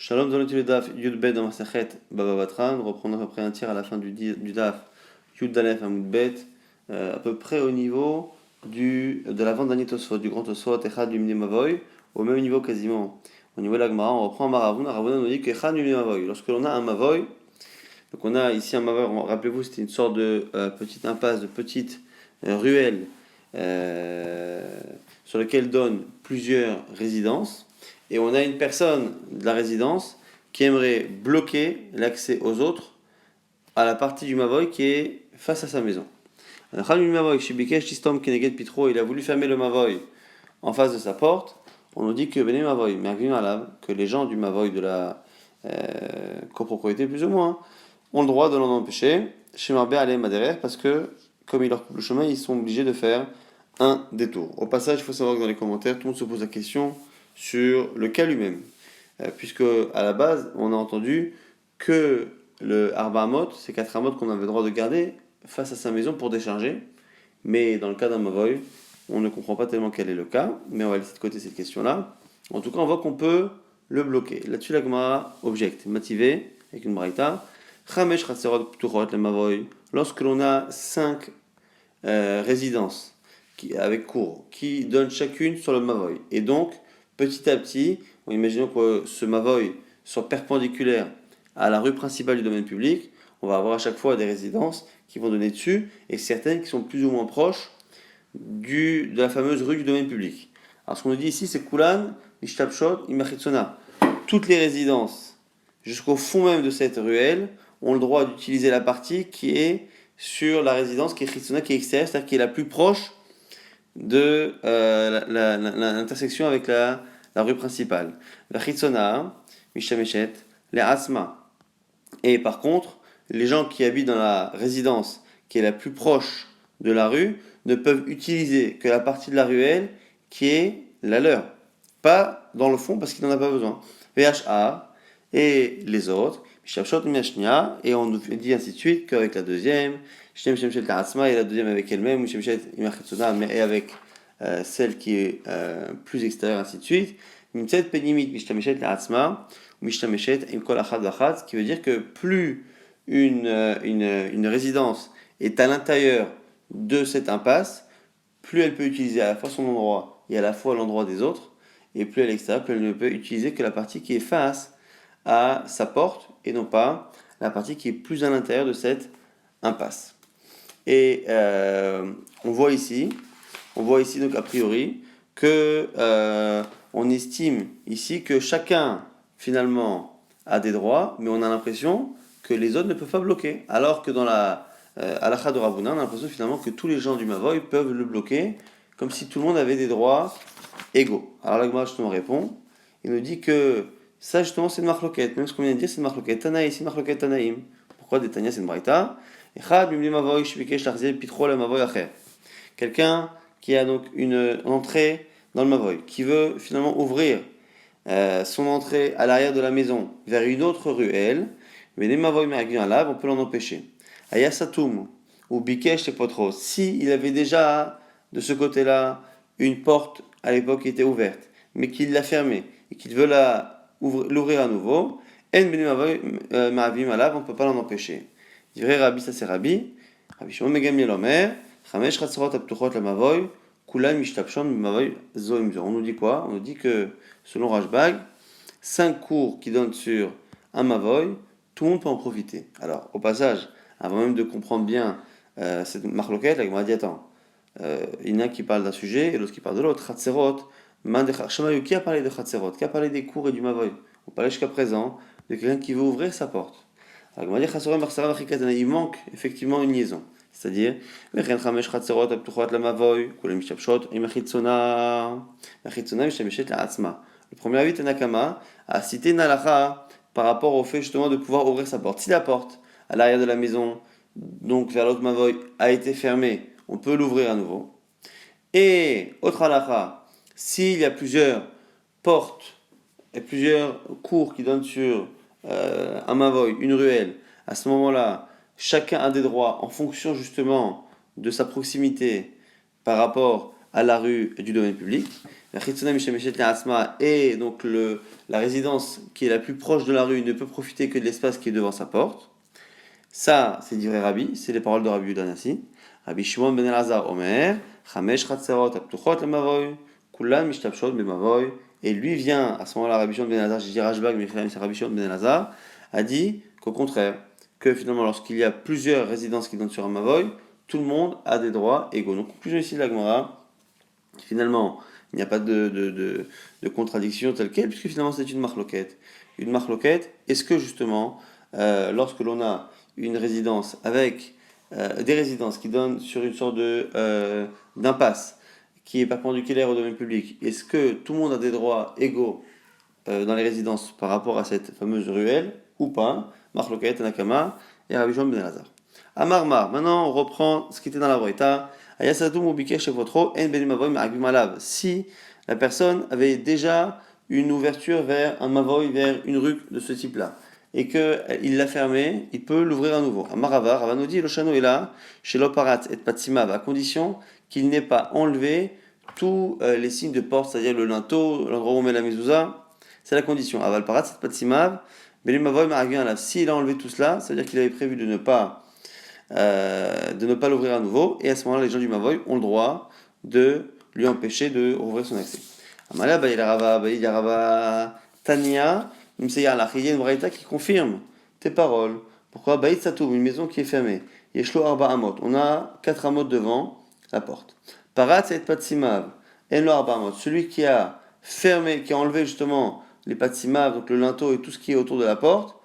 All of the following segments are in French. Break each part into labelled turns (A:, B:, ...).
A: Shalom, nous allons étudier le daf Yud Bet dans Masechet Baba Batra. Nous reprenons à peu près un tiers à la fin du daf Yud Dalef Amud Bet, à peu près au niveau de l'avant-dernier Tosfot, du grand Tosfot, Echad Lumne Mavoy, au même niveau quasiment. Au niveau de la Gemara, on reprend Maravuna. Maravuna nous dit que Echad Lumne Mavoy. Lorsque l'on a un Mavoy, donc on a ici un Mavoy, rappelez-vous, c'était une sorte de petite impasse, de petite ruelle sur laquelle donnent plusieurs résidences. Et on a une personne de la résidence qui aimerait bloquer l'accès aux autres à la partie du Mavoy qui est face à sa maison. Il a voulu fermer le Mavoy en face de sa porte. On nous dit que que les gens du Mavoy de la copropriété plus ou moins ont le droit de l'en empêcher. Chez Marbé Alem Maderer, parce que comme il leur coupe le chemin, ils sont obligés de faire un détour. Au passage, il faut savoir que dans les commentaires, tout le monde se pose la question sur le cas lui-même, puisque à la base, on a entendu que le Arba Amot, ces 4 Amot qu'on avait le droit de garder face à sa maison pour décharger, mais dans le cas d'un Mavoy, on ne comprend pas tellement quel est le cas, mais on va laisser de côté cette question-là. En tout cas, on voit qu'on peut le bloquer. Là-dessus, la Gemara objecte, motivé, avec une braïta, Chamesh Chatserot Pturot le Mavoy, lorsque l'on a 5 résidences avec cours, qui donnent chacune sur le Mavoy, et donc petit à petit, imaginons que ce Mavoy soit perpendiculaire à la rue principale du domaine public, on va avoir à chaque fois des résidences qui vont donner dessus, et certaines qui sont plus ou moins proches de la fameuse rue du domaine public. Alors ce qu'on nous dit ici, c'est Kulan, Mishtapshot, Imachitsona. Toutes les résidences, jusqu'au fond même de cette ruelle, ont le droit d'utiliser la partie qui est sur la résidence, qui est Chitsona, qui est extérieure, c'est-à-dire qui est la plus proche de l'intersection avec la rue principale. La Chitsona, Mishameshet, les Asma. Et par contre, les gens qui habitent dans la résidence qui est la plus proche de la rue ne peuvent utiliser que la partie de la ruelle qui est la leur. Pas dans le fond parce qu'ils n'en ont pas besoin. VHA et les autres, et on nous dit ainsi de suite qu'avec la deuxième, et la deuxième avec elle-même, et avec celle qui est plus extérieure, ainsi de suite. Ce qui veut dire que plus une résidence est à l'intérieur de cette impasse, plus elle peut utiliser à la fois son endroit et à la fois l'endroit des autres, et plus à l'extérieur, plus elle ne peut utiliser que la partie qui est face à sa porte et non pas la partie qui est plus à l'intérieur de cette impasse. Et on voit ici donc a priori que on estime ici que chacun finalement a des droits, mais on a l'impression que les autres ne peuvent pas bloquer, alors que dans la halakha de Ravuna, on a l'impression finalement que tous les gens du Mavoy peuvent le bloquer, comme si tout le monde avait des droits égaux. Alors la Gemara justement répond, il nous dit que ça justement c'est une marloquette, même ce qu'on vient de dire c'est une marloquette Tanaï, c'est une marloquette Tanaïm. Pourquoi des Tania c'est une braïta? Quelqu'un qui a donc une entrée dans le Mavoy, qui veut finalement ouvrir son entrée à l'arrière de la maison vers une autre ruelle, mais les Mavoy Meragin là, on peut l'en empêcher. Ayasatum ou Bikesh et Potros, si il avait déjà de ce côté-là une porte à l'époque qui était ouverte, mais qu'il l'a fermée et qu'il veut l'ouvrir à nouveau, on ne peut pas l'en empêcher. Dirait Rabbi, ça c'est Rabbi Shimon Megamiel Omer, Chamesh Chatzorot Aptuchot la Mavoy, Kulan Mishtapshon Mavoy Zoimzo. On nous dit quoi? On nous dit que selon Rashbag, 5 cours qui donnent sur un Mavoy, tout le monde peut en profiter. Alors, au passage, avant même de comprendre bien cette marloquette, la Gemara dit attends, il y en a un qui parle d'un sujet et l'autre qui parle de l'autre. Chatzerot, qui a parlé de Chatzerot? Qui a parlé des cours et du Mavoy? On parlait jusqu'à présent de quelqu'un qui veut ouvrir sa porte. Alors, il manque effectivement une liaison. C'est-à-dire, le premier avis Tanakama a cité une halakha par rapport au fait justement de pouvoir ouvrir sa porte. Si la porte à l'arrière de la maison, donc vers l'autre Mavoy, a été fermée, on peut l'ouvrir à nouveau. Et autre halakha, s'il y a plusieurs portes et plusieurs cours qui donnent sur un Mavoy, une ruelle, à ce moment-là, chacun a des droits en fonction justement de sa proximité par rapport à la rue du domaine public. Et donc la résidence qui est la plus proche de la rue ne peut profiter que de l'espace qui est devant sa porte. Ça, c'est dit Rabbi, c'est les paroles de Rabbi Yudan ainsi. Rabbi Shimon ben Elazar Omer, Chamesh Chatzerot Aptuchot Lemavoy, Kulan Mishtabshot Bemavoy. Et lui vient, à ce moment-là, Rabbi Shimon ben Elazar, j'ai dit Rashbag, mais c'est Rabbi Shimon ben Elazar, a dit qu'au contraire, que finalement, lorsqu'il y a plusieurs résidences qui donnent sur un Mavoy, tout le monde a des droits égaux. Donc, conclusion ici de la Gemara, finalement, il n'y a pas de contradiction telle quelle, puisque finalement, c'est une marloquette. Une marloquette, est-ce que justement, lorsque l'on a une résidence avec des résidences qui donnent sur une sorte d'impasse qui est perpendiculaire au domaine public, est-ce que tout le monde a des droits égaux dans les résidences par rapport à cette fameuse ruelle ou pas? Marloket, Anakama et Rabbi Shimon ben Elazar. Amarmar, maintenant on reprend ce qui était dans la Braïta. Ayasatum ou Bikesh Chevotro, En Benim Mavoy Ma'agim Malav. Si la personne avait déjà une ouverture vers un Mavoy, vers une rue de ce type-là, et qu'il l'a fermée, il peut l'ouvrir à nouveau. Amarava, Ravanodi, Loshano est là, chez l'Oparat et Patsimav, à condition qu'il n'ait pas enlevé tous les signes de porte, c'est-à-dire le linteau, l'endroit où on met la mezouza, c'est la condition. Aval Parat, c'est Patsimav, Belimavoy Ma'agim Alav. S'il a enlevé tout cela, c'est-à-dire qu'il avait prévu de ne pas l'ouvrir à nouveau, et à ce moment-là, les gens du Mavoy ont le droit de lui empêcher de rouvrir son accès. Amala, Bayarava, Tania, il y a une braïta qui confirme tes paroles. Pourquoi? Baït Satoum, une maison qui est fermée. Yeshlo Arba Amot. On a 4 amot devant la porte. Parat et Patsimav. Enlo Arba Amot. Celui qui a fermé, qui a enlevé justement les Patsimav, donc le linteau et tout ce qui est autour de la porte,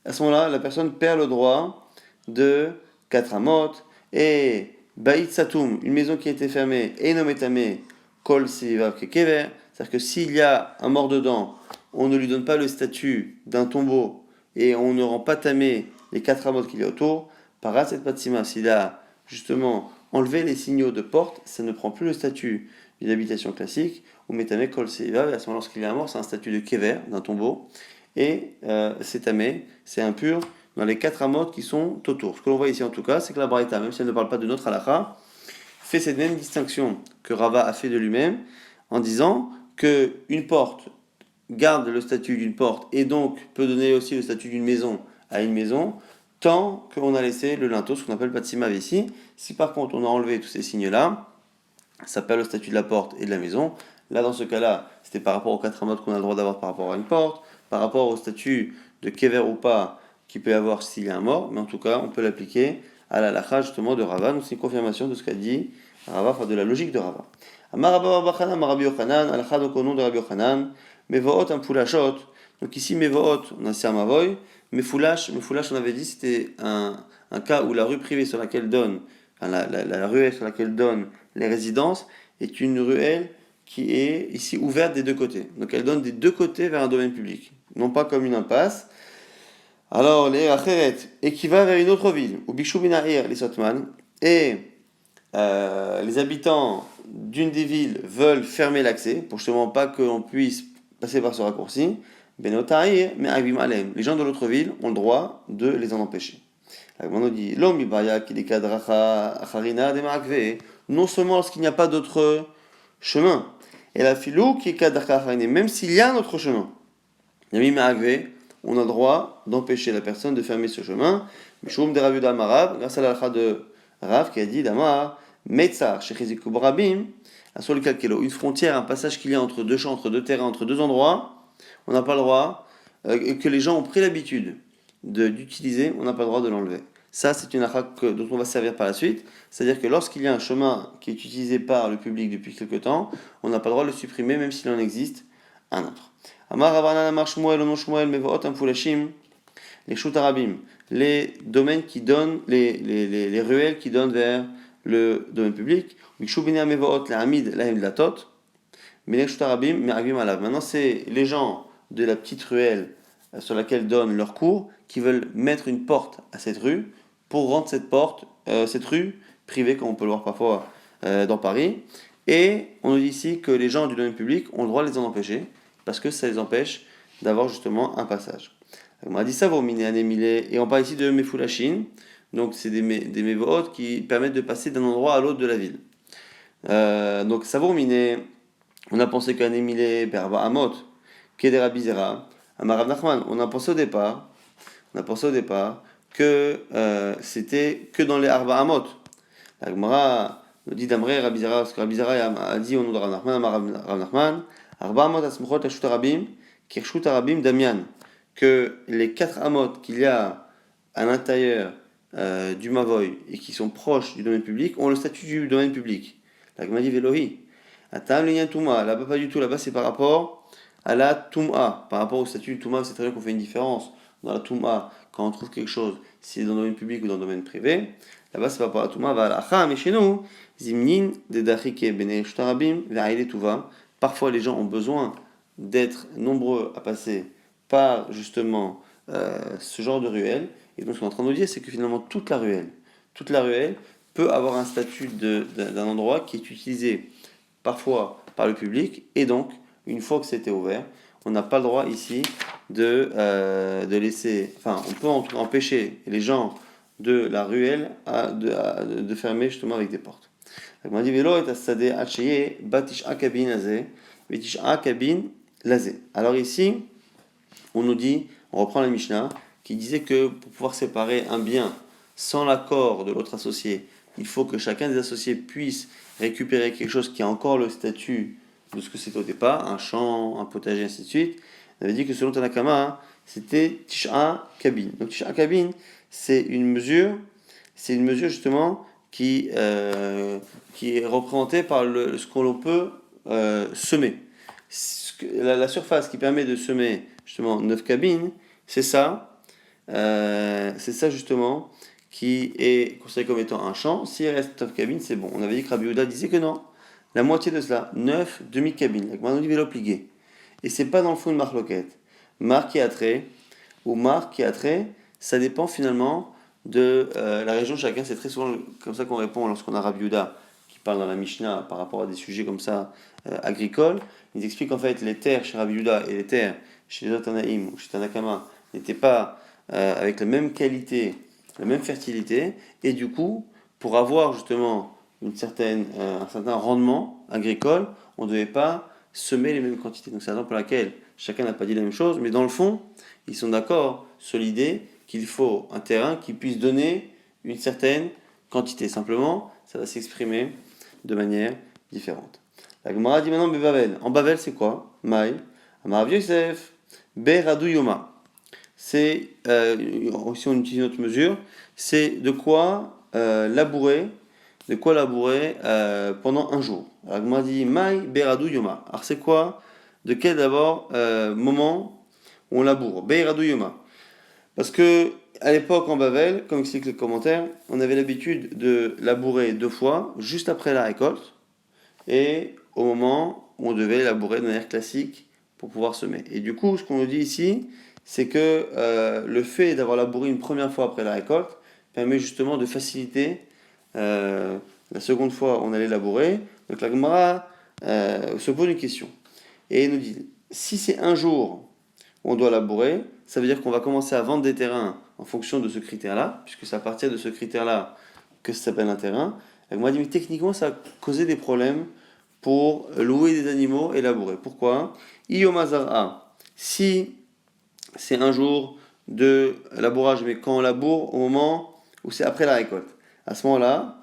A: à ce moment-là, la personne perd le droit de 4 amot. Et Baït Satoum, une maison qui a été fermée, Enometame, Kol Sivav Kekever. C'est-à-dire que s'il y a un mort dedans, on ne lui donne pas le statut d'un tombeau et on ne rend pas tamé les 4 amot qu'il y a autour. Parat et Patsima, s'il a justement enlevé les signaux de porte, ça ne prend plus le statut d'une habitation classique, ou métamé kol seiva, et à ce moment lorsqu'il est mort, c'est un statut de kever, d'un tombeau, et c'est tamé, c'est impur dans les 4 amot qui sont autour. Ce que l'on voit ici en tout cas, c'est que la Braïta, même si elle ne parle pas de notre halakha, fait cette même distinction que Rava a fait de lui-même, en disant qu'une porte garde le statut d'une porte et donc peut donner aussi le statut d'une maison à une maison, tant qu'on a laissé le linteau, ce qu'on appelle patsimav ici. Si par contre on a enlevé tous ces signes-là, ça perd le statut de la porte et de la maison. Là, dans ce cas-là, c'était par rapport aux 4 amotes qu'on a le droit d'avoir par rapport à une porte, par rapport au statut de kever ou pas qu'il peut y avoir s'il y a un mort, mais en tout cas, on peut l'appliquer à la lacha justement de Rava. Donc c'est une confirmation de ce qu'a dit Rava, enfin de la logique de Rava. Amar Rabba Chanan, Rabbi Yochanan, alacha donc au nom de Rabbi Yochanan, Mevoot un foulachot. Donc ici, Mevoot, on a Sermavoy. Mefoulash, on avait dit, c'était un cas où la rue privée sur laquelle donne, enfin, la ruelle sur laquelle donnent les résidences est une ruelle qui est ici ouverte des deux côtés. Donc elle donne des deux côtés vers un domaine public, non pas comme une impasse. Alors, les Acheret, et qui va vers une autre ville, ou Bishou Binahir, les Sotman, et les habitants d'une des villes veulent fermer l'accès pour justement pas que l'on puisse passer par ce raccourci. Benotaïr, mais Agim Alem. Les gens de l'autre ville ont le droit de les en empêcher. On dit non seulement lorsqu'il n'y a pas d'autre chemin, et la filou qui est même s'il y a un autre chemin, on a le droit d'empêcher la personne de fermer ce chemin. Mishum de Rav Yuda Marab, grâce à la halakha de Rav qui a dit Damar, Metzar, Shechiziku Barabim, sur le calquelo, une frontière, un passage qu'il y a entre deux champs, entre deux terrains, entre deux endroits, on n'a pas le droit, que les gens ont pris l'habitude d'utiliser, on n'a pas le droit de l'enlever. Ça, c'est une halakha dont on va se servir par la suite. C'est-à-dire que lorsqu'il y a un chemin qui est utilisé par le public depuis quelque temps, on n'a pas le droit de le supprimer, même s'il en existe un autre. Amar Rabanan Amar Shmuel, Ono Shmuel, Mevoot Amfulashim, les Shutarabim, les domaines qui donnent, les ruelles qui donnent vers le domaine public. Mikshubina Mevoot, la Hamid, la Hemdlatot, mais les Shutarabim, Meragim Alav. Maintenant, c'est les gens de la petite ruelle sur laquelle donnent leur cours qui veulent mettre une porte à cette rue pour rendre cette rue privée, comme on peut le voir parfois dans Paris. Et on nous dit ici que les gens du domaine public ont le droit de les en empêcher, parce que ça les empêche d'avoir justement un passage. On m'a dit ça, et on parle ici de Mefoulachim, donc c'est des mévoot qui permettent de passer d'un endroit à l'autre de la ville. Donc, Savour Miné, on a pensé qu'un Émilé, Berba Amot, Kedera Bizera, Amarav Nachman, on a pensé au départ que c'était que dans les Arba Amot. La Gemara nous dit d'Amré, Rabizera, parce que Rabizera a dit au nom de Rav Nachman, Rav Nachman, Arba Amot Asmchot Ashut Arabim, Kirshut Arabim Damian, que les 4 Amot qu'il y a à l'intérieur du Mavoy et qui sont proches du domaine public ont le statut du domaine public. La Gemara dit Velohi. Atam Linyan Touma, là-bas pas du tout, là-bas c'est par rapport à la Touma. Par rapport au statut de Touma, c'est très bien qu'on fait une différence. Dans la Touma, quand on trouve quelque chose, si c'est dans le domaine public ou dans le domaine privé, là-bas c'est par rapport à la Touma, va à la mais chez nous, Zimnin, Dedachike, Bene Shtarabim, Ve'aile Tuva. Parfois les gens ont besoin d'être nombreux à passer par justement ce genre de ruelle. Et donc ce qu'on est en train de nous dire, c'est que finalement toute la ruelle peut avoir un statut d'un endroit qui est utilisé parfois par le public, et donc une fois que c'était ouvert, on n'a pas le droit ici de laisser, enfin on peut empêcher les gens de la ruelle de fermer justement avec des portes. On dit vélo est à hacheye batish akabin azé batish akabin lazé. Alors ici, on nous dit, on reprend la Mishnah qui disait que pour pouvoir séparer un bien sans l'accord de l'autre associé, il faut que chacun des associés puisse récupérer quelque chose qui a encore le statut de ce que c'était au départ, un champ, un potager, ainsi de suite. On avait dit que selon Tanakama, c'était Tisha Kabin. Donc Tisha Kabin, c'est une mesure justement qui est représentée par ce qu'on peut semer. La surface qui permet de semer justement 9 cabines, c'est ça justement qui est considéré comme étant un champ. S'il reste 9 cabines, c'est bon. On avait dit que Rabbi Yehuda disait que non. La moitié de cela, 9 demi-cabines. La Gemara nous dit vélo plié. Et c'est pas dans le fond de marloquette. Marque et attrait, ou marque et attrait, ça dépend finalement de la région de chacun. C'est très souvent comme ça qu'on répond lorsqu'on a Rabbi Yehuda qui parle dans la Mishnah par rapport à des sujets comme ça agricoles. Ils expliquent en fait les terres chez Rabbi Yehuda et les terres chez les Tanaïm ou chez Tanakama n'étaient pas avec la même qualité, la même fertilité, et du coup, pour avoir justement un certain rendement agricole, on ne devait pas semer les mêmes quantités. Donc c'est la raison pour laquelle chacun n'a pas dit la même chose, mais dans le fond, ils sont d'accord sur l'idée qu'il faut un terrain qui puisse donner une certaine quantité. Simplement, ça va s'exprimer de manière différente. La Gemara dit maintenant Bavel. En Bavel, c'est quoi? Maï, Amarav Yosef, Beradou Yoma. C'est, si on utilise une autre mesure, c'est de quoi labourer pendant un jour. Alors, Gemara dit Maï, Beradou Yoma. Alors, c'est quoi? De quel d'abord moment où on laboure? Beradou Yoma. Parce que à l'époque en Bavel, comme explique le commentaire, on avait l'habitude de labourer 2 fois, juste après la récolte, et au moment où on devait labourer de manière classique pour pouvoir semer. Et du coup, ce qu'on nous dit ici, c'est que le fait d'avoir labouré une première fois après la récolte permet justement de faciliter la seconde fois où on allait labourer. Donc la Gemara se pose une question. Et il nous dit, si c'est un jour où on doit labourer, ça veut dire qu'on va commencer à vendre des terrains en fonction de ce critère-là, puisque c'est à partir de ce critère-là que ça s'appelle un terrain. La Gemara dit, mais techniquement, ça va causer des problèmes pour louer des animaux et labourer. Pourquoi? Iyomazara. Si c'est un jour de labourage, mais quand on laboure au moment où c'est après la récolte, à ce moment-là,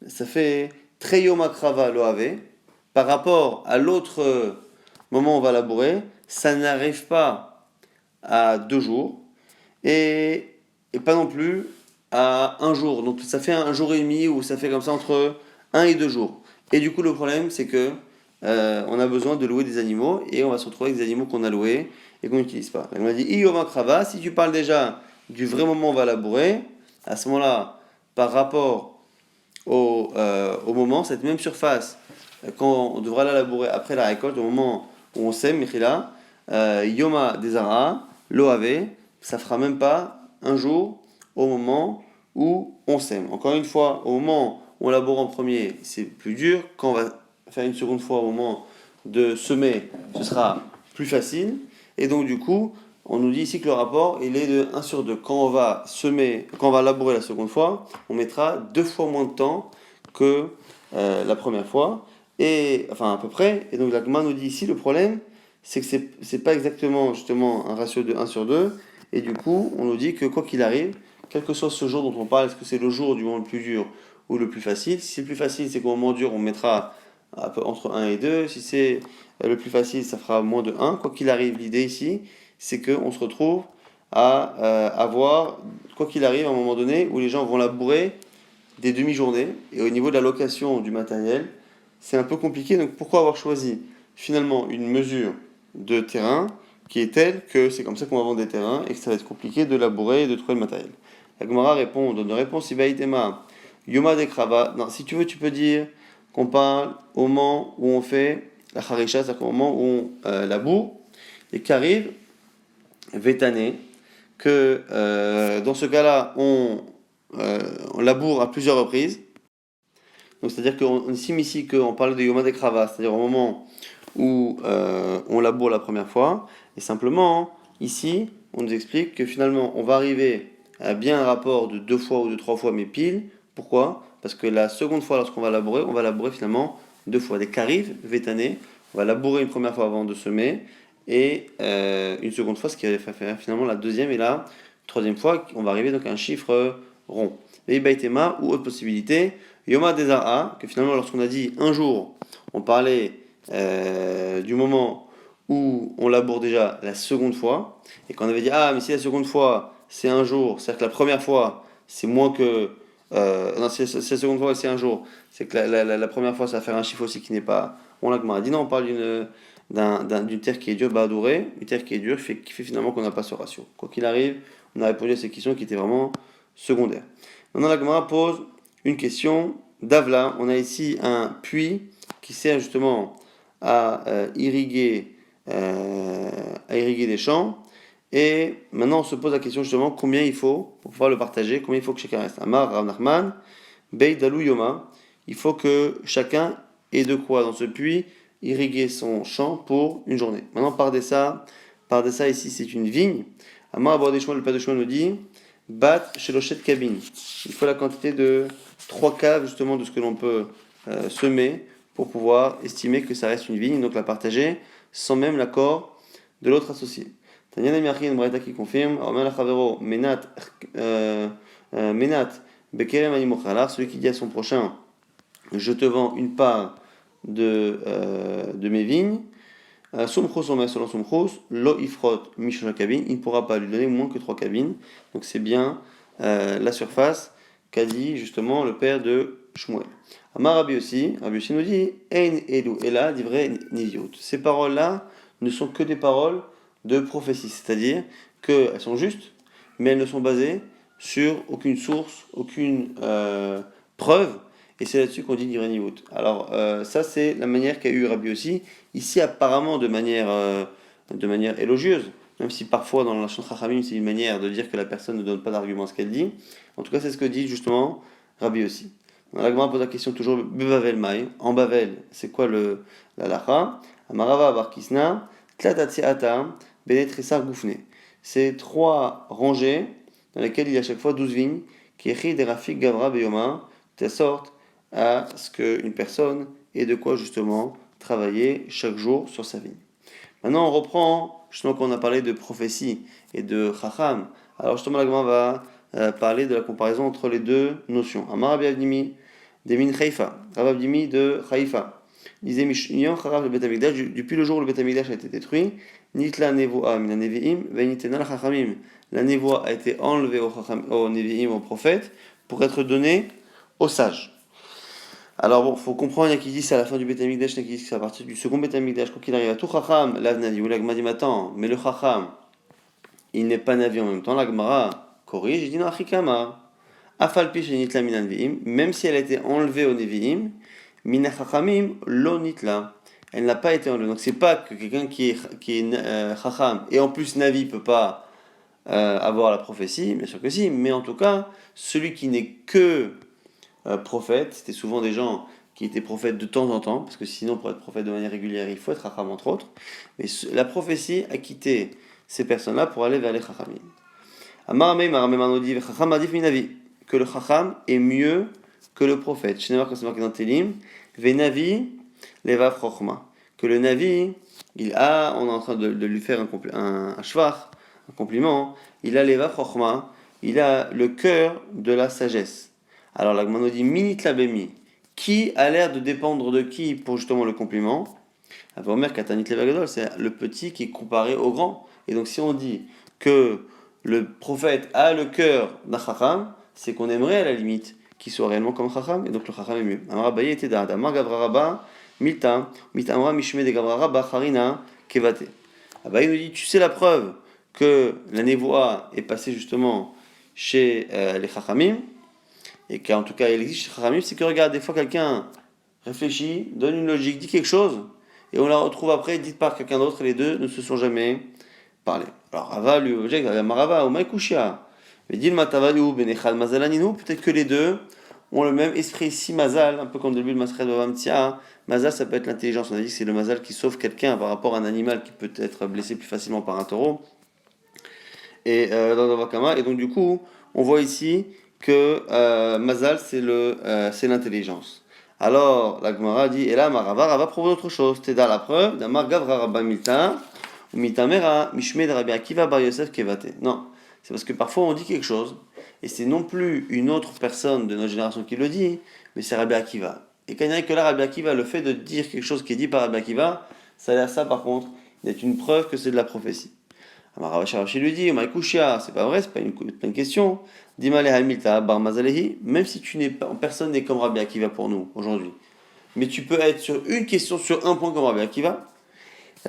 A: ça fait Treyomakrava Loave. Par rapport à l'autre moment où on va labourer, ça n'arrive pas à 2 jours et pas non plus à un jour. Donc ça fait un jour et demi ou ça fait comme ça entre 1 et 2 jours. Et du coup, le problème, c'est que on a besoin de louer des animaux et on va se retrouver avec des animaux qu'on a loués et qu'on n'utilise pas. On a dit Iyoma Krava, si tu parles déjà du vrai moment où on va labourer, à ce moment-là, par rapport au moment, cette même surface, quand on devra la labourer après la récolte, au moment où on sème, Mechila, Yoma Desara, Loave, ça fera même pas un jour au moment où on sème. Encore une fois, au moment où on laboure en premier, c'est plus dur. Quand on va faire une seconde fois au moment de semer, ce sera plus facile. Et donc du coup, on nous dit ici que le rapport, il est de 1 sur 2. Quand on va labourer la seconde fois, on mettra 2 fois moins de temps que la première fois, et enfin à peu près. Et donc la Gemara nous dit ici le problème, c'est que c'est pas exactement justement un ratio de 1 sur 2, et du coup on nous dit que quoi qu'il arrive, quel que soit ce jour dont on parle, est-ce que c'est le jour du moment le plus dur ou le plus facile? Si c'est le plus facile, c'est qu'au moment dur on mettra entre 1 et 2. Si c'est le plus facile, ça fera moins de 1. Quoi qu'il arrive, l'idée ici, c'est qu'on se retrouve à avoir, quoi qu'il arrive, à un moment donné, où les gens vont labourer des demi-journées. Et au niveau de la location du matériel, c'est un peu compliqué. Donc pourquoi avoir choisi finalement une mesure de terrain qui est telle que c'est comme ça qu'on va vendre des terrains et que ça va être compliqué de labourer et de trouver le matériel? La Gemara répond, donne une réponse, Ibaïtema, Yoma de Krava. Non, si tu veux, tu peux dire qu'on parle au moment où on fait la Harisha, c'est-à-dire au moment où on laboure, et qu'arrive Vétané, que dans ce cas-là, on laboure à plusieurs reprises. Donc c'est-à-dire qu'on estime ici qu'on parle de Yoma de Krava, c'est-à-dire au moment où on laboure la première fois. Et simplement, ici, on nous explique que finalement, on va arriver à bien un rapport de 2 fois ou de 3 fois, mais pile. Pourquoi? Parce que la seconde fois, lorsqu'on va labourer finalement 2 fois. Des carives, vétanées, on va labourer une première fois avant de semer, et une seconde fois, ce qui va faire finalement la deuxième et la troisième fois, on va arriver donc à un chiffre rond. Veibaitema, ou autre possibilité, Yoma Desara, que finalement lorsqu'on a dit un jour, on parlait du moment où on laboure déjà la seconde fois, et qu'on avait dit, ah, mais si la seconde fois c'est un jour, c'est-à-dire que la première fois c'est moins que. Non, si la seconde fois c'est un jour, c'est que la première fois ça va faire un chiffre aussi qui n'est pas. On l'a dit, non, on parle d'une terre qui est dure, badourée, une terre qui est dure, qui fait finalement qu'on n'a pas ce ratio. Quoi qu'il arrive, on a répondu à ces questions qui étaient vraiment secondaires. Maintenant, la Gemara pose une question d'Avla. On a ici un puits qui sert justement à irriguer des champs. Et maintenant, on se pose la question justement combien il faut pour pouvoir le partager, combien il faut que chacun reste. Amar Rav Nachman, Beidalou Yoma. Il faut que chacun ait de quoi dans ce puits irriguer son champ pour une journée. Maintenant, par ça ici, c'est une vigne. Amar Abordeshma, le père de chemin nous dit Bat Sheloshet Kabin. Il faut la quantité de 3 caves justement de ce que l'on peut semer pour pouvoir estimer que ça reste une vigne, donc la partager sans même l'accord de l'autre associé. Tanyana Miachri, une braïta qui confirme Menat Bekerem Animochalar, celui qui dit à son prochain je te vends une part de mes vignes. Sumchos, selon Sumchos, lo ifrot mishlosh cabine, il ne pourra pas lui donner moins que 3 cabines. Donc c'est bien la surface qu'a dit justement le père de Shmuel. Amar Rabbi aussi nous dit Ein elu ela divrei niviot. Ces paroles-là ne sont que des paroles de prophétie, c'est-à-dire qu'elles sont justes, mais elles ne sont basées sur aucune source, aucune preuve. Et c'est là-dessus qu'on dit Nivot. Alors, ça, c'est la manière qu'a eu Rabbi aussi, ici apparemment de manière élogieuse, même si parfois dans la Shon Chachamim, c'est une manière de dire que la personne ne donne pas d'argument à ce qu'elle dit. En tout cas, c'est ce que dit justement Rabbi aussi. La Gemara pose la question toujours Bevavel Mai. En Bavel, c'est quoi la lacha? Amarava Barkisna, Tlatatseata, Benetressar Goufne. C'est 3 rangées dans lesquelles il y a chaque fois 12 vignes, qui écrit des Rafik Gavra Beyoma, de telle sorte à ce qu'une personne ait de quoi justement travailler chaque jour sur sa vigne. Maintenant on reprend, justement quand on a parlé de prophétie et de chacham, alors justement la Gemara va parler de la comparaison entre les deux notions. Amar Rabbi Avdimi de Min Haïfa, Rabbi Avdimi de Haïfa. Il disait depuis le jour où le Beth Amikdash a été détruit, Nitla Nevoa Mina Nevi'im, Venitena Chachamim. La Nevoa a été enlevée aux Nevi'im, aux prophètes, pour être donnée aux sages. Alors bon, il faut comprendre, il y a qui dit c'est à la fin du Beth Amikdash, il y a qui dit que c'est à partir du second Beth Amikdash, quand il arrive à tout Chacham, l'Avnadi, ou l'Agma dit attends, mais le Chacham, il n'est pas Navi en même temps, l'Agmara corrige, il dit non, Achikama, Afalpi Shenitla Minan Nevi'im, même si elle a été enlevée aux Nevi'im, Mina Chachamim, lo Nitla. Elle n'a pas été enlevée. Donc c'est pas que quelqu'un qui est Chacham, et en plus Navi peut pas avoir la prophétie, bien sûr que si, mais en tout cas, celui qui n'est que prophètes, c'était souvent des gens qui étaient prophètes de temps en temps, parce que sinon pour être prophète de manière régulière, il faut être Chacham entre autres, mais la prophétie a quitté ces personnes-là pour aller vers les Chachamim. Que le Chacham est mieux que le prophète, Shneur, comme c'est marqué dans Télim, Venavi, Levav Chochma, que le Navi, on est en train de lui faire un shvar, un compliment, il a Levav Chochma, il a le cœur de la sagesse. Alors la Gemara nous dit, Minit Labemi, qui a l'air de dépendre de qui pour justement le compliment? Omer Katanit Levagadol, c'est le petit qui est comparé au grand. Et donc si on dit que le prophète a le cœur d'un chacham, c'est qu'on aimerait à la limite qu'il soit réellement comme chacham, et donc le chacham est mieux. Amar Abaye était d'Ad, Amar Gavraraba, Milta, Mitamra Mishme de Gavraraba, Harina, Kevate. Abaye nous dit, tu sais la preuve que la névoie est passée justement chez les chachamim, et qu'en tout cas elle existe chez les chachamim, c'est que regarde, des fois quelqu'un réfléchit, donne une logique, dit quelque chose, et on la retrouve après, dite par quelqu'un d'autre, et les deux ne se sont jamais parlé. Alors Rava lui objecte, Marava, ou Maïkouchia, mais dit le Matavaliou, Benechal Mazalaninu, peut-être que les deux ont le même esprit. Si Mazal, un peu comme début de Masred Bavamtia, Mazal ça peut être l'intelligence, on a dit que c'est le Mazal qui sauve quelqu'un par rapport à un animal qui peut être blessé plus facilement par un taureau, et dans le Vakama, et donc du coup, on voit ici que Mazal c'est l'intelligence. Alors, la Gemara dit, et là, Rava prouve autre chose. T'es dans la preuve, d'Amar Gavra Rabba Milta, ou Mitamera, Mishme de Rabbi Akiva Bar Yosef Kevate. Non, c'est parce que parfois on dit quelque chose, et c'est non plus une autre personne de notre génération qui le dit, mais c'est Rabbi Akiva. Et quand il y a que là, Rabbi Akiva, le fait de dire quelque chose qui est dit par Rabbi Akiva, ça a l'air ça par contre, d'être une preuve que c'est de la prophétie. Amar Ravashi lui dit, Maïkouchia, c'est pas vrai, c'est pas une question. Dimale Hamilta Bar Mazalehi, même si personne n'est comme Rabbi Akiva pour nous aujourd'hui, mais tu peux être sur une question, sur un point comme Rabbi Akiva.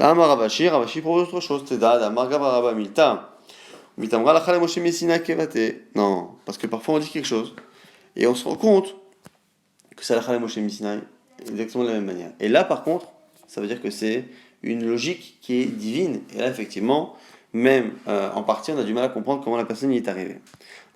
A: Amar Ravashi propose autre chose. Teda, Amar Gavra Rabba Milta, Mitamra Lachale Moshe Messina Kevate. Non, parce que parfois on dit quelque chose et on se rend compte que c'est Lachale Moshe Messina exactement de la même manière. Et là, par contre, ça veut dire que c'est une logique qui est divine. Et là, effectivement, même en partie, on a du mal à comprendre comment la personne y est arrivée.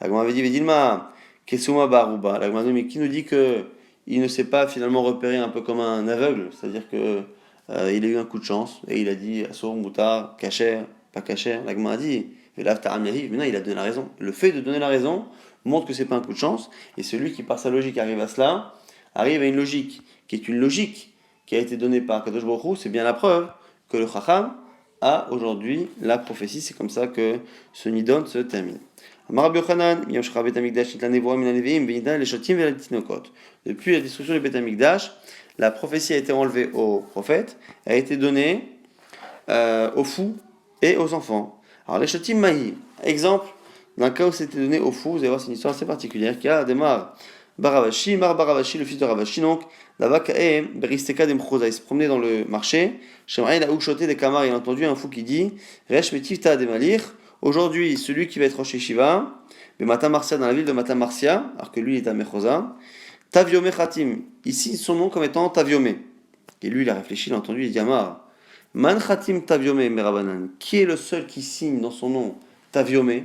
A: La Gemara avait dit, Vedilma, Kesuma Baruba. La Gemara dit, mais qui nous dit que il ne s'est pas finalement repéré un peu comme un aveugle, c'est-à-dire que il a eu un coup de chance et il a dit Assour, Moutar, Kacher, pas Kacher. La Gemara dit, Velav Ta'am Yahiv, maintenant il a donné la raison. Le fait de donner la raison montre que c'est pas un coup de chance, et celui qui par sa logique arrive à cela, arrive à une logique qui est une logique qui a été donnée par Kadosh Baruch Hu, c'est bien la preuve que le Chacham a aujourd'hui la prophétie. C'est comme ça que ce Nidon se termine. Depuis la destruction du Beth Amikdash, la prophétie a été enlevée aux prophètes, a été donnée aux fous et aux enfants. Alors les Shatim Mahi, exemple d'un cas où c'était donné aux fous, vous allez voir, c'est une histoire assez particulière qui a démarré. Baravashi, le fils de Ravashi, donc, Lavakae, Beristeka Demchoza, il se promenait dans le marché, Shemaï, il a ouchoté des kamars, il a entendu un fou qui dit, Resh Metivta Demalir, aujourd'hui, celui qui va être Rosh Yeshiva, Mata Marcia, dans la ville de Mata Marcia, alors que lui, il est à Mechoza, Taviome Khatim, ici, son nom comme étant Taviome. Et lui, il a réfléchi, il a entendu, il dit, Amar, Man Khatim Taviome Merabanan, qui est le seul qui signe dans son nom Taviome?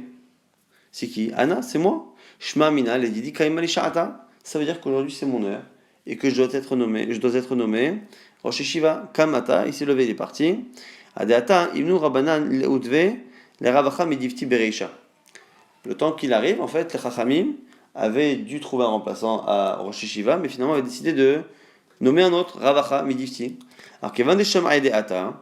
A: C'est qui? Anna, c'est moi. Shma Mina, les Didi Kaimali Sha'ata, ça veut dire qu'aujourd'hui c'est mon heure et que je dois être nommé Rosh Yeshiva Kamata, il s'est levé, il est parti. Adeata, Ibnu Rabanan Leudve, les Ravacha Medivti Bereisha. Le temps qu'il arrive, en fait, les Chachamim avaient dû trouver un remplaçant à Rosh Yeshiva, mais finalement avaient décidé de nommer un autre, Ravacha Medivti. Alors Kevan Desham Aedeata,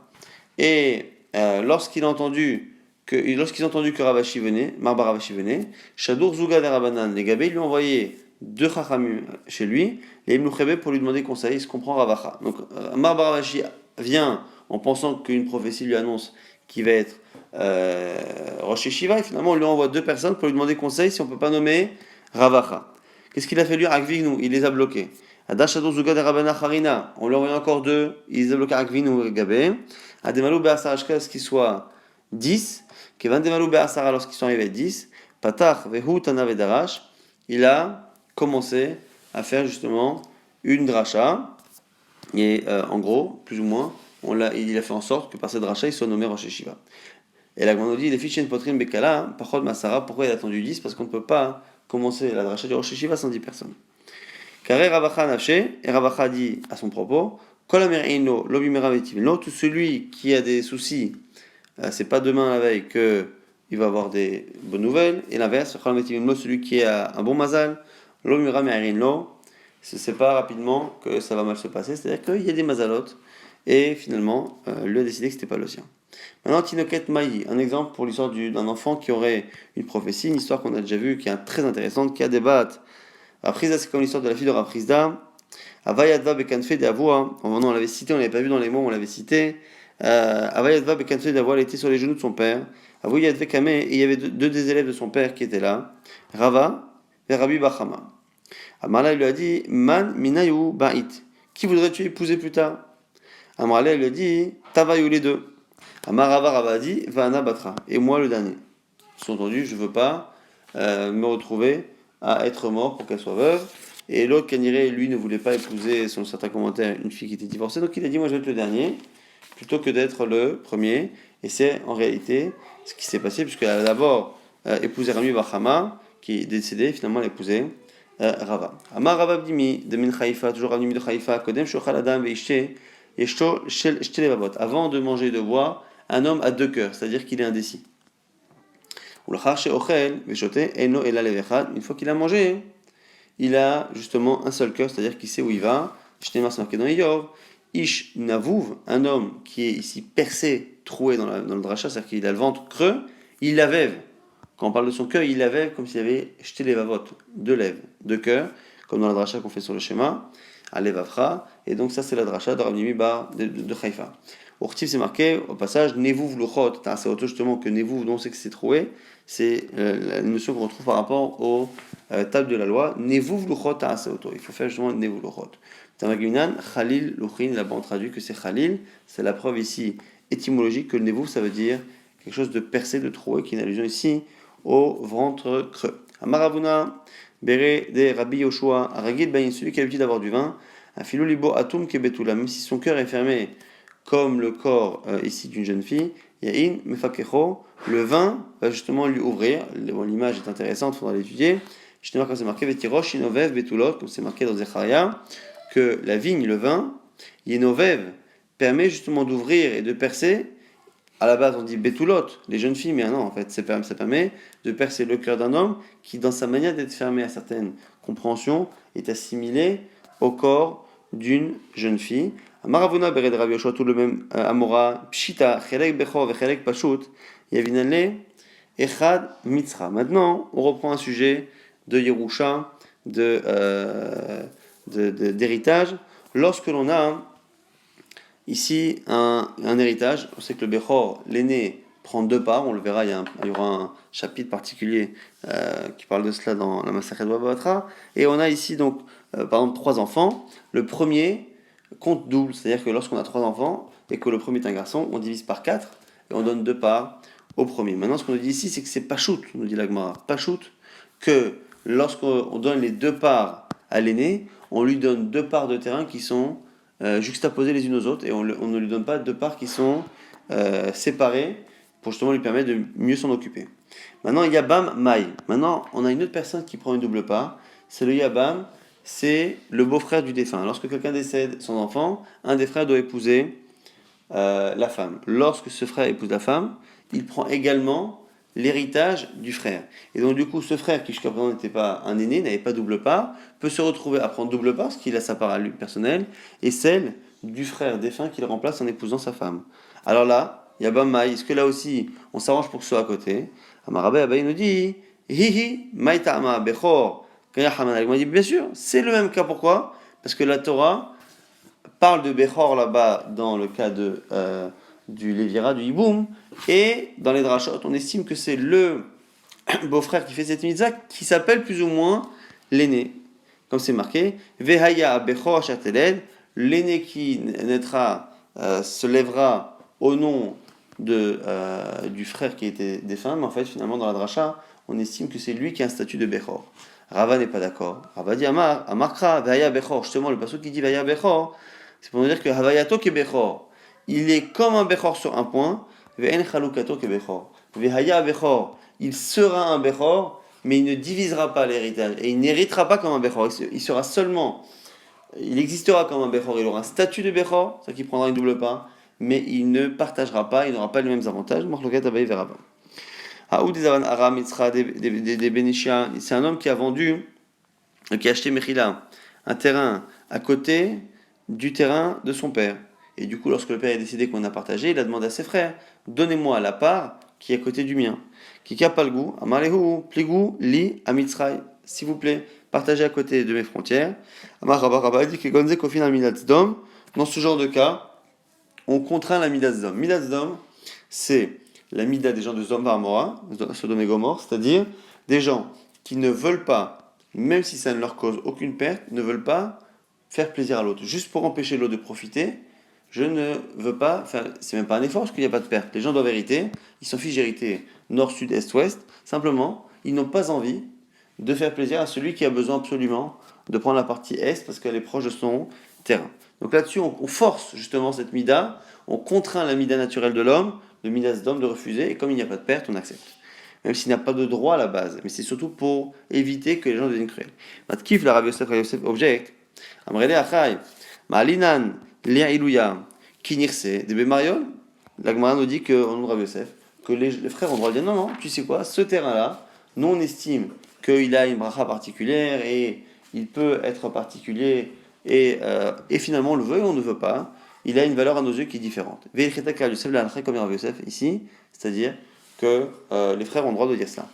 A: et lorsqu'ils ont entendu que Ravashi venait, Marba Ravashi venait, Shadur Zuga de Rabanan, les Gabé lui ont envoyé deux Chachamim chez lui, les Ibn Khebe pour lui demander conseil, il se comprend Ravacha. Donc Marba Ravashi vient en pensant qu'une prophétie lui annonce qu'il va être Rosh Yeshiva, et finalement on lui envoie deux personnes pour lui demander conseil si on ne peut pas nommer Ravacha. Qu'est-ce qu'il a fait lui? Akvignu, il les a bloqués. Ada Shadur Zuga de Rabana Harina, on lui a envoyé encore deux, il les a bloqués Akvignu et Gabé. Ademalou Be'asar Ashka, ce qui soit 10, Kevan Demalou Be'asara, lorsqu'ils sont arrivés à 10, Patach Vehu Tana Vedarash, il a commencé à faire justement une dracha, et en gros, plus ou moins, il a fait en sorte que par cette dracha, il soit nommé Rosh Yeshiva. Et la Gemara dit, les fichiers de Potrin Bekala, Pachod Masara, pourquoi il a attendu 10? Parce qu'on ne peut pas commencer la dracha du Rosh Yeshiva sans 10 personnes. Carré Ravacha Nafshe, et Ravacha dit à son propos, tout celui qui a des soucis, c'est pas demain la veille que il va avoir des bonnes nouvelles, et l'inverse, celui qui a un bon mazal, ne sait pas rapidement que ça va mal se passer, c'est-à-dire qu'il y a des mazalotes, et finalement, lui a décidé que ce n'était pas le sien. Maintenant, Tinoket Maï, un exemple pour l'histoire d'un enfant qui aurait une prophétie, une histoire qu'on a déjà vue, qui est très intéressante, qui a des battes. Raprisda, c'est comme l'histoire de la fille de Raprisda. Avayadva Bekanfe d'Avoua, on l'avait cité, on l'avait pas vu dans les mots, on l'avait cité. Avayadva Bekanfe d'Avoua, elle était sur les genoux de son père. Avuyadve Kame, et il y avait deux des élèves de son père qui étaient là. Rava et Rabbi Bachama. Amarla lui a dit, Man Minayu Ba'it, qui voudrais-tu épouser plus tard? Amarla lui a dit, Tavayou les deux. Amarava Rava a dit, Vana Batra, et moi le dernier. Sous-entendu, je ne veux pas me retrouver à être mort pour qu'elle soit veuve. Et l'autre, Kaniré, lui, ne voulait pas épouser, selon certains commentaires, une fille qui était divorcée. Donc il a dit, moi je vais être le dernier, plutôt que d'être le premier. Et c'est en réalité ce qui s'est passé, puisqu'elle a d'abord épousé Rami Bachama, qui est décédé, finalement elle a épousé Rava. Amar Rava Bdimi, de Min Haïfa, toujours Rava Bdimi de Haïfa, Kodem Shochal Adam Veishte, Yeshto Shel Levavot. Avant de manger et de boire, un homme a deux cœurs, c'est-à-dire qu'il est indécis. Une fois qu'il a mangé, il a justement un seul cœur, c'est-à-dire qu'il sait où il va. C'est marqué dans Iyov. Ish Navuv, un homme qui est ici percé, troué dans le dracha, c'est-à-dire qu'il a le ventre creux, il la vève. Quand on parle de son cœur, il la vève comme s'il avait jeté les vavotes, deux lèvres, deux cœurs, comme dans la dracha qu'on fait sur le schéma, à l'evavra. Et donc ça, c'est la dracha de Rav Nimi Bar de Haïfa. Au Khtiv, c'est marqué au passage Nevuv Luchot, c'est autre justement que Nevuv, dont c'est que c'est troué. C'est la notion qu'on retrouve par rapport aux tables de la loi. Nevuv Luchot Ta'aseoto. Il faut faire justement Nevuv Luchot. Tamaginan, Khalil Luchin, là-bas on traduit que c'est Khalil. C'est la preuve ici étymologique que le Nevuv, ça veut dire quelque chose de percé, de troué, qui est une allusion ici au ventre creux. Amaravuna, Bere de Rabbi Yoshua, Aragid Bayin, celui qui a l'habitude d'avoir du vin, un philo libo atum kebetula, même si son cœur est fermé comme le corps ici d'une jeune fille, Yain Mefakecho, le vin va justement lui ouvrir. L'image est intéressante, il faudra l'étudier. Je te marque comme c'est marqué Vetirosh, Inovev, Betulot, comme c'est marqué dans Zecharia, que la vigne, le vin, Yenovev, permet justement d'ouvrir et de percer. À la base, on dit Betulot, les jeunes filles, mais non, en fait, ça permet de percer le cœur d'un homme qui, dans sa manière d'être fermé à certaines compréhensions, est assimilé au corps d'une jeune fille. Maravuna bered Rabbi Yoshua, tout le même Amora, Pshita, Chelek Bechor, Chelek Pashut, Yavinale, Echad Mitzra. Maintenant, on reprend un sujet de Yerusha, d'héritage. Lorsque l'on a ici un héritage, on sait que le Bechor, l'aîné, prend deux parts, on le verra, il y aura un chapitre particulier qui parle de cela dans la Masachet de Baba Batra. Et on a ici donc, par exemple, trois enfants. Le premier compte double, c'est-à-dire que lorsqu'on a trois enfants et que le premier est un garçon, on divise par 4 et on donne deux parts au premier. Maintenant, ce qu'on nous dit ici, c'est que c'est Pachout, nous dit la Gemara. Pachout, que lorsqu'on donne les deux parts à l'aîné, on lui donne deux parts de terrain qui sont juxtaposées les unes aux autres et on ne lui donne pas deux parts qui sont séparées pour justement lui permettre de mieux s'en occuper. Maintenant, Yabam Maï. Maintenant, on a une autre personne qui prend une double part, c'est le Yabam. C'est le beau-frère du défunt. Lorsque quelqu'un décède son enfant, un des frères doit épouser la femme. Lorsque ce frère épouse la femme, il prend également l'héritage du frère. Et donc du coup, ce frère, qui jusqu'à présent n'était pas un aîné, n'avait pas double part, peut se retrouver à prendre double part, parce qu'il a sa part à lui personnelle, et celle du frère défunt qu'il remplace en épousant sa femme. Alors là, Yabam Maï, est-ce que là aussi, on s'arrange pour que ce soit à côté? Amarabé Abaye nous dit, Hihi, Maïtama, Bechor, on dit bien sûr, c'est le même cas. Pourquoi? Parce que la Torah parle de Bechor là-bas dans le cas du Lévira, du Hiboum, et dans les Drashot, on estime que c'est le beau-frère qui fait cette mitzvah qui s'appelle plus ou moins l'aîné. Comme c'est marqué, Vehaya Bechor Shateled, l'aîné qui naîtra se lèvera au nom du frère qui était défunt, mais en fait, finalement, dans la Drasha, on estime que c'est lui qui a un statut de Bechor. Rava n'est pas d'accord. Rava dit Amarkra, Vaya Bechor. Justement, le passage qui dit Vaya Bechor, c'est pour nous dire que Havayato ke Bechor. Il est comme un Bechor sur un point. Ve'en Chalukato ke Bechor. Vehaya Bechor. Il sera un Bechor, mais il ne divisera pas l'héritage. Et il n'héritera pas comme un Bechor. Il sera seulement. Il existera comme un Bechor. Il aura un statut de Bechor, c'est-à-dire qu'il prendra une double part, mais il ne partagera pas, il n'aura pas les mêmes avantages. Morloket Abaye Veraba. C'est un homme qui a vendu, qui a acheté Mechila un terrain à côté du terrain de son père. Et du coup, lorsque le père a décidé qu'on a partagé, il a demandé à ses frères, donnez-moi la part qui est à côté du mien. Qui n'a pas le goût, Amalehu, pligou, li, amitzrai. S'il vous plaît, partagez à côté de mes frontières. Amar Rabba Rabba dit que Gonze Kofin al Midatzdom. Dans ce genre de cas, on contraint la Midatzdom. Midatzdom, c'est la Mida des gens de Sodome et Gomorrhe, Sodome et Gomorrhe, c'est-à-dire des gens qui ne veulent pas, même si ça ne leur cause aucune perte, ne veulent pas faire plaisir à l'autre. Juste pour empêcher l'autre de profiter, je ne veux pas faire, c'est même pas un effort parce qu'il n'y a pas de perte. Les gens doivent hériter, ils s'en fichent d'hériter nord, sud, est, ouest. Simplement, ils n'ont pas envie de faire plaisir à celui qui a besoin absolument de prendre la partie est parce qu'elle est proche de son terrain. Donc là-dessus, on force justement cette mida, on contraint la mida naturelle de l'homme, le midas d'homme de refuser, et comme il n'y a pas de perte, on accepte. Même s'il n'a pas de droit à la base, mais c'est surtout pour éviter que les gens deviennent cruels. Matkif la Rav Yosef object. Amrele achai, ma'alinan li'iluya kinirse de Bemariol. La Gemara nous dit que, au nom de Rav Yosef, que les frères ont le droit de dire non, tu sais quoi, ce terrain-là, nous on estime qu'il a une bracha particulière et il peut être particulier et finalement on le veut et on ne veut pas. Il a une valeur à nos yeux qui est différente. Comme Rav Yosef ici, c'est-à-dire que les frères ont le droit de dire cela.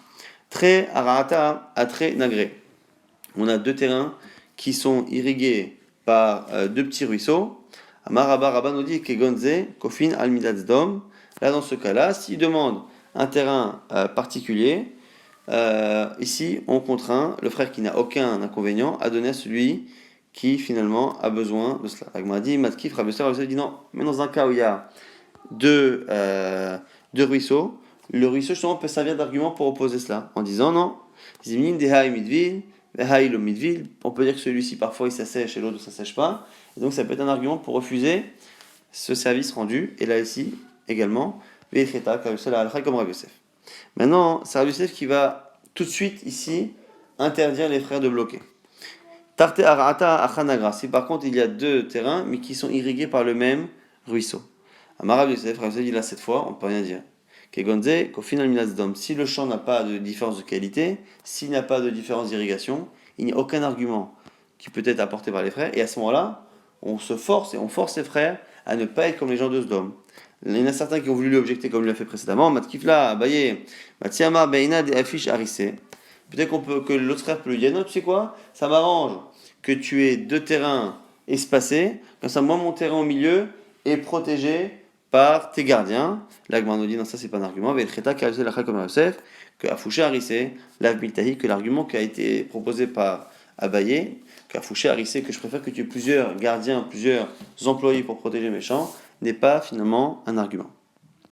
A: Très arata à très nagré. On a deux terrains qui sont irrigués par deux petits ruisseaux. Amaraba Rabba nous dit que Gonze, Kofin, Almidazdom. Là, dans ce cas-là, s'il demande un terrain particulier, ici, on contraint le frère qui n'a aucun inconvénient à donner à celui qui finalement a besoin de cela. Agma dit, Matkif, Rabbi Yosef dit non, mais dans un cas où il y a deux ruisseaux, le ruisseau justement peut servir d'argument pour opposer cela, en disant non, on peut dire que celui-ci parfois il s'assèche et l'autre ne s'assèche pas, et donc ça peut être un argument pour refuser ce service rendu, et là ici également, comme Rabbi Yosef. Maintenant, c'est Rabbi Yosef qui va tout de suite ici interdire les frères de bloquer. Tarte arata achanagra. Si par contre il y a deux terrains mais qui sont irrigués par le même ruisseau. Amar Rabbi Yosef dit là cette fois, on ne peut rien dire. Kegonze, qu'au final minazdom. Si le champ n'a pas de différence de qualité, s'il n'y a pas de différence d'irrigation, il n'y a aucun argument qui peut être apporté par les frères. Et à ce moment-là, on se force et on force les frères à ne pas être comme les gens de Sodome. Il y en a certains qui ont voulu lui objecter comme il l'a fait précédemment. Matkifla, Abaye, Matsiama, Beina, des affiches harissées. Peut-être que l'autre frère peut lui dire non, tu sais quoi, ça m'arrange que tu aies deux terrains espacés, comme ça moi mon terrain au milieu est protégé par tes gardiens. Là, nous dit non, ça c'est pas un argument. Que Afouché Harissé, que l'argument qui a été proposé par Abaye, qu'Afouché Harissé, que je préfère que tu aies plusieurs gardiens, plusieurs employés pour protéger mes champs, n'est pas finalement un argument.